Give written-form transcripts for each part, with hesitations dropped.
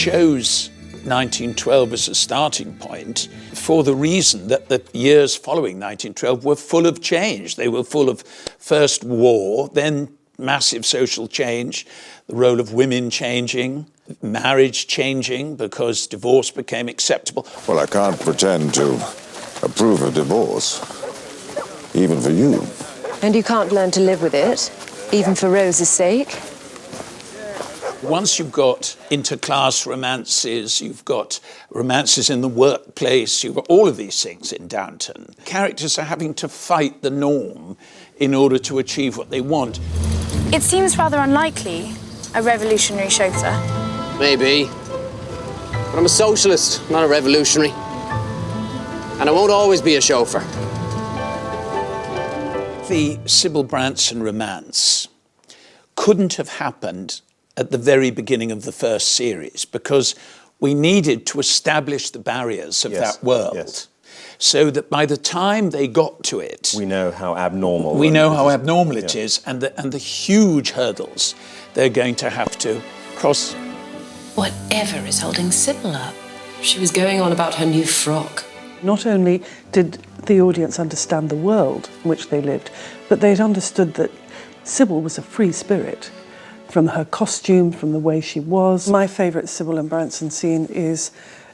chose 1912 as a starting point for the reason that the years following 1912 were full of change. They were full of first war, then massive social change, the role of women changing, marriage changing because divorce became acceptable. Well, I can't pretend to approve of divorce, even for you. And you can't learn to live with it, even for Rose's sake? Once you've got interclass romances, you've got romances in the workplace, you've got all of these things in Downton. Characters are having to fight the norm in order to achieve what they want. It seems rather unlikely, a revolutionary chauffeur. Maybe. But I'm a socialist, not a revolutionary. And I won't always be a chauffeur. The Sybil Branson romance couldn't have happened at the very beginning of the first series because we needed to establish the barriers of that world so that by the time they got to it... We know how abnormal... We know how abnormal it is and the huge hurdles they're going to have to cross. Whatever is holding Sybil up? She was going on about her new frock. Not only did the audience understand the world in which they lived, but they'd understood that Sybil was a free spirit. From her costume, from the way she was. My favourite Sybil and Branson scene is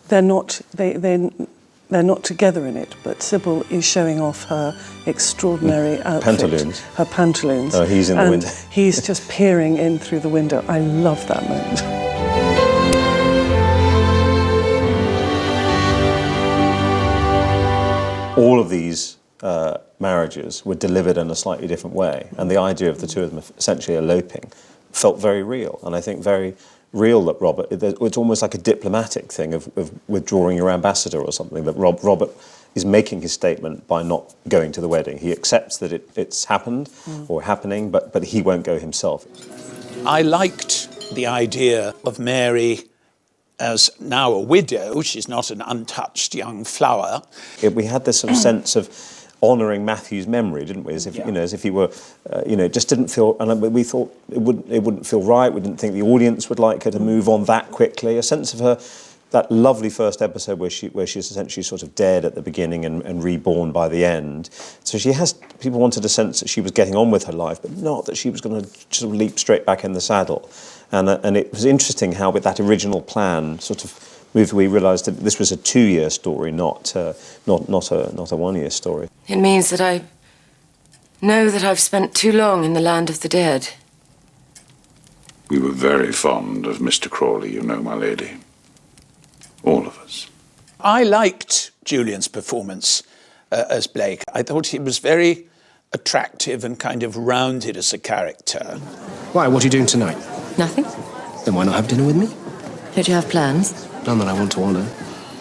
they're not together in it, but Sybil is showing off her extraordinary outfit. Pantaloons. Her pantaloons. Oh, he's in the window. He's just peering in through the window. I love that moment. All of these marriages were delivered in a slightly different way, and the idea of the two of them essentially eloping felt very real, and I think very real that Robert, it's almost like a diplomatic thing of withdrawing your ambassador or something, that Robert is making his statement by not going to the wedding. He accepts that it's happened or happening, but he won't go himself. I liked the idea of Mary as now a widow. She's not an untouched young flower. We had this sort of sense of honouring Matthew's memory, didn't we? As if as if he were, it just didn't feel. And we thought it wouldn't feel right. We didn't think the audience would like her to move on that quickly. A sense of her, that lovely first episode where she's essentially sort of dead at the beginning and reborn by the end. So people wanted a sense that she was getting on with her life, but not that she was going to sort of leap straight back in the saddle. And it was interesting how with that original plan sort of moved. We realised that this was a 2-year story, not a 1-year story. It means that I know that I've spent too long in the land of the dead. We were very fond of Mr. Crawley, you know, my lady. All of us. I liked Julian's performance as Blake. I thought he was very attractive and kind of rounded as a character. Why, what are you doing tonight? Nothing. Then why not have dinner with me? Don't you have plans? None that I want to honour.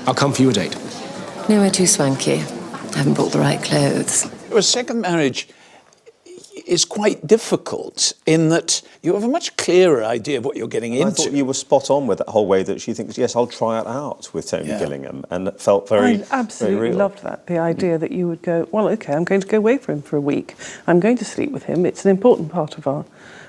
I'll come for you a date. Nowhere too swanky. I haven't bought the right clothes. A second marriage is quite difficult in that you have a much clearer idea of what you're getting into. I thought you were spot on with that whole way that she thinks, yes, I'll try it out with Tony Gillingham, and it felt very, I absolutely very real. loved that, the idea that you would go, well, OK, I'm going to go away for him for a week. I'm going to sleep with him. It's an important part of our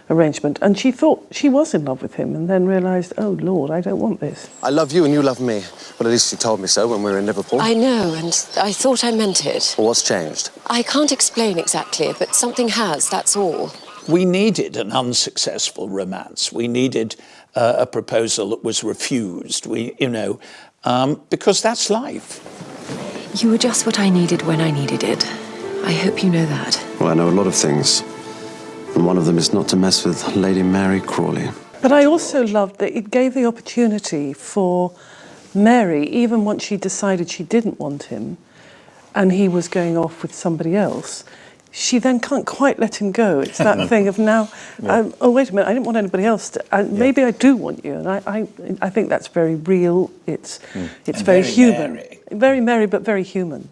arrangement. And she thought she was in love with him and then realised, oh, Lord, I don't want this. I love you and you love me. Well, at least you told me so when we were in Liverpool. I know, and I thought I meant it. Well, what's changed? I can't explain exactly, but something has, that's all. We needed an unsuccessful romance. We needed a proposal that was refused, because that's life. You were just what I needed when I needed it. I hope you know that. Well, I know a lot of things. And one of them is not to mess with Lady Mary Crawley. But I also loved that it gave the opportunity for Mary, even once she decided she didn't want him and he was going off with somebody else, she then can't quite let him go. It's that thing of now, oh, wait a minute, I didn't want anybody else to, maybe I do want you. And I think that's very real. It's very human. Mary. Very Mary, but very human.